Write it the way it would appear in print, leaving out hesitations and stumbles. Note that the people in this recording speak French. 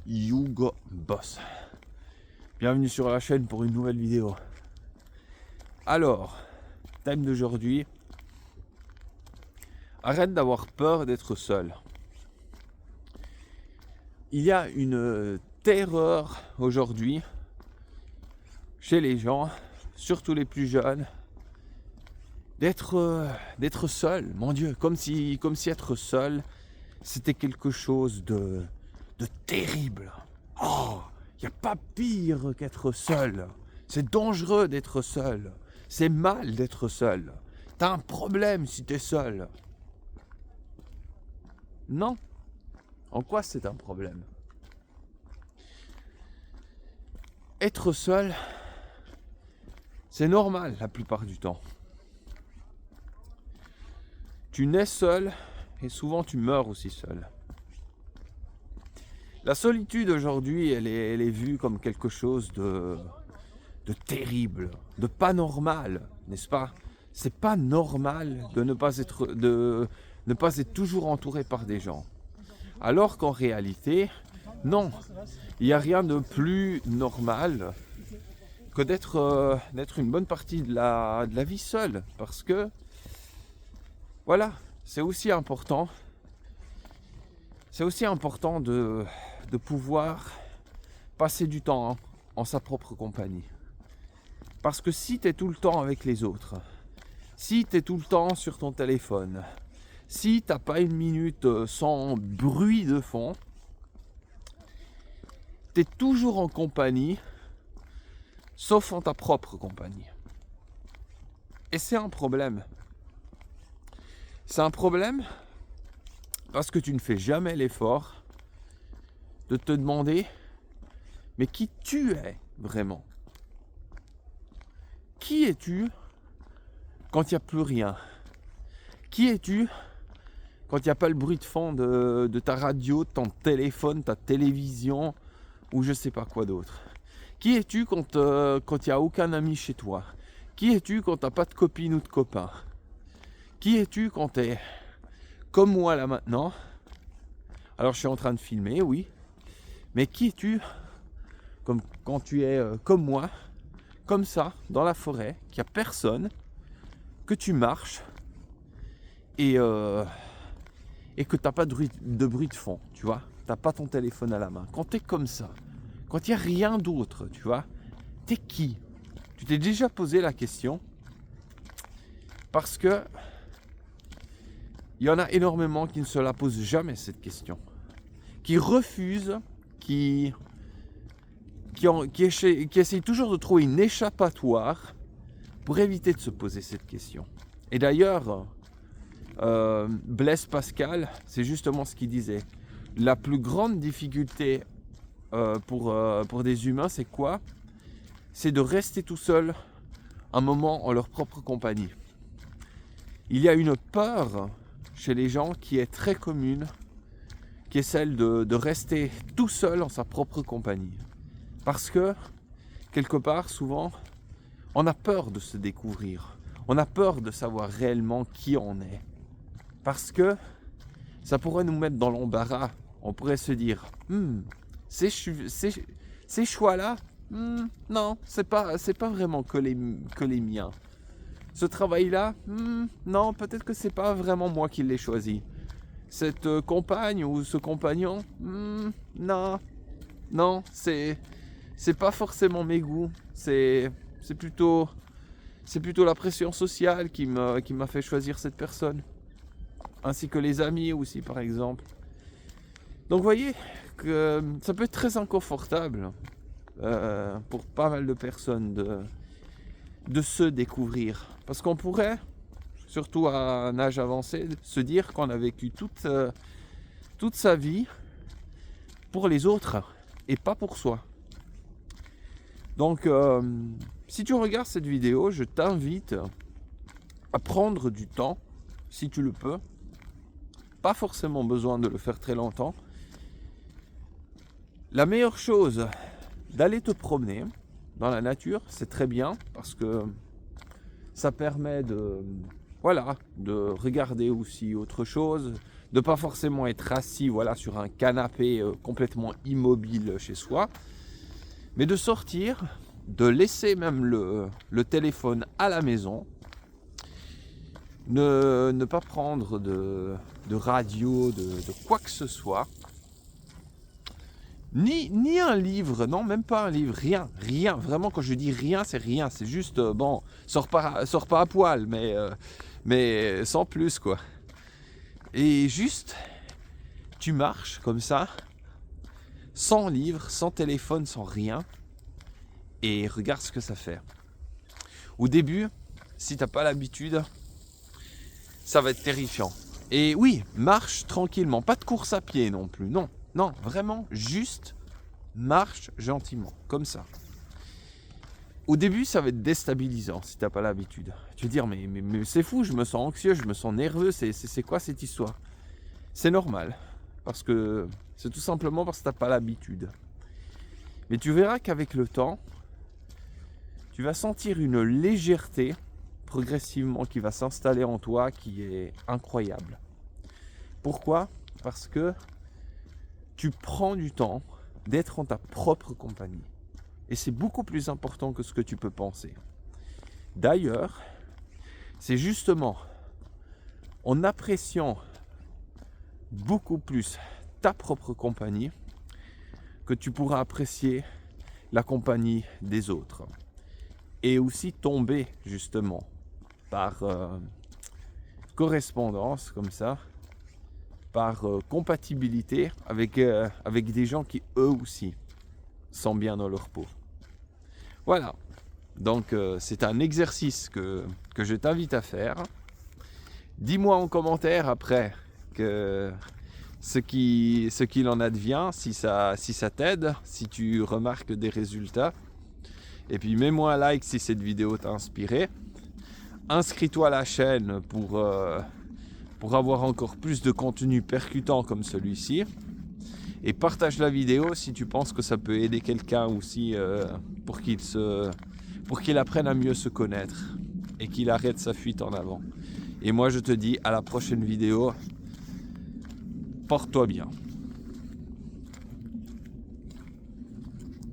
Hugo Boss. Bienvenue sur la chaîne pour une nouvelle vidéo. Alors, thème d'aujourd'hui, arrête d'avoir peur d'être seul. Il y a une terreur aujourd'hui chez les gens, surtout les plus jeunes, d'être seul. Mon Dieu, comme si être seul, c'était quelque chose de terrible. Oh, il n'y a pas pire qu'être seul. C'est dangereux d'être seul. C'est mal d'être seul. T'as un problème si t'es seul. Non. En quoi c'est un problème? Être seul, c'est normal la plupart du temps. Tu nais seul et souvent tu meurs aussi seul. La solitude aujourd'hui, elle est vue comme quelque chose de terrible, de pas normal, n'est-ce pas? C'est pas normal de ne pas être toujours entouré par des gens. Alors qu'en réalité, non, il n'y a rien de plus normal que d'être une bonne partie de la vie seule. Parce que, voilà, c'est aussi important de pouvoir passer du temps en sa propre compagnie. Parce que si tu es tout le temps avec les autres, si tu es tout le temps sur ton téléphone, si tu n'as pas une minute sans bruit de fond, tu es toujours en compagnie, sauf en ta propre compagnie. Et c'est un problème. C'est un problème parce que tu ne fais jamais l'effort de te demander, mais qui tu es vraiment? Qui es-tu quand il n'y a plus rien? Qui es-tu quand il n'y a pas le bruit de fond de ta radio, de ton téléphone, ta télévision ou je sais pas quoi d'autre? Qui es-tu quand il n'y a aucun ami chez toi? Qui es-tu quand tu n'as pas de copine ou de copain? Qui es-tu quand tu es comme moi là maintenant? Alors je suis en train de filmer, oui. Mais qui es-tu quand tu es comme moi, comme ça, dans la forêt, qu'il n'y a personne, que tu marches et que tu n'as pas de bruit de fond, tu vois? Tu n'as pas ton téléphone à la main. Quand tu es comme ça, quand il n'y a rien d'autre, tu vois, t'es qui? Tu t'es déjà posé la question? Parce que il y en a énormément qui ne se la posent jamais cette question. Qui refusent, qui essayent toujours de trouver une échappatoire pour éviter de se poser cette question. Et d'ailleurs, Blaise Pascal, c'est justement ce qu'il disait. La plus grande difficulté pour des humains, c'est quoi? C'est de rester tout seul un moment en leur propre compagnie. Il y a une peur chez les gens qui est très commune, qui est celle de rester tout seul en sa propre compagnie. Parce que, quelque part, souvent, on a peur de se découvrir. On a peur de savoir réellement qui on est. Parce que ça pourrait nous mettre dans l'embarras. On pourrait se dire, ces choix-là, non, c'est pas vraiment que les miens. Ce travail-là, non, peut-être que c'est pas vraiment moi qui l'ai choisi. Cette compagne ou ce compagnon, non, c'est pas forcément mes goûts. C'est plutôt la pression sociale qui m'a fait choisir cette personne. Ainsi que les amis aussi, par exemple. Donc vous voyez que ça peut être très inconfortable pour pas mal de personnes de se découvrir. Parce qu'on pourrait, surtout à un âge avancé, se dire qu'on a vécu toute sa vie pour les autres et pas pour soi. Donc si tu regardes cette vidéo, je t'invite à prendre du temps, si tu le peux. Pas forcément besoin de le faire très longtemps. La meilleure chose, d'aller te promener dans la nature, c'est très bien parce que ça permet de regarder aussi autre chose, de pas forcément être assis voilà, sur un canapé complètement immobile chez soi, mais de sortir, de laisser même le téléphone à la maison, ne pas prendre de radio, de quoi que ce soit, ni un livre, non, même pas un livre, rien, vraiment quand je dis rien, c'est juste, bon, sors pas à poil, mais sans plus quoi. Et juste, tu marches comme ça, sans livre, sans téléphone, sans rien, et regarde ce que ça fait. Au début, si t'as pas l'habitude, ça va être terrifiant. Et oui, marche tranquillement, pas de course à pied non plus, non, vraiment, juste marche gentiment, comme ça. Au début, ça va être déstabilisant si t'as pas l'habitude. Tu vas dire, mais c'est fou, je me sens anxieux, je me sens nerveux, c'est quoi cette histoire? C'est normal, parce que c'est tout simplement parce que t'as pas l'habitude. Mais tu verras qu'avec le temps, tu vas sentir une légèreté progressivement qui va s'installer en toi qui est incroyable. Pourquoi? Parce que tu prends du temps d'être en ta propre compagnie. Et c'est beaucoup plus important que ce que tu peux penser. D'ailleurs, c'est justement en appréciant beaucoup plus ta propre compagnie que tu pourras apprécier la compagnie des autres. Et aussi tomber justement par correspondance comme ça, par compatibilité avec des gens qui eux aussi sont bien dans leur peau. Voilà, donc c'est un exercice que je t'invite à faire. Dis-moi en commentaire après ce qu'il en advient, si ça t'aide, si tu remarques des résultats. Et puis mets-moi un like si cette vidéo t'a inspiré. Inscris-toi à la chaîne pour avoir encore plus de contenu percutant comme celui-ci. Et partage la vidéo si tu penses que ça peut aider quelqu'un aussi pour qu'il apprenne à mieux se connaître et qu'il arrête sa fuite en avant. Et moi je te dis à la prochaine vidéo. Porte-toi bien.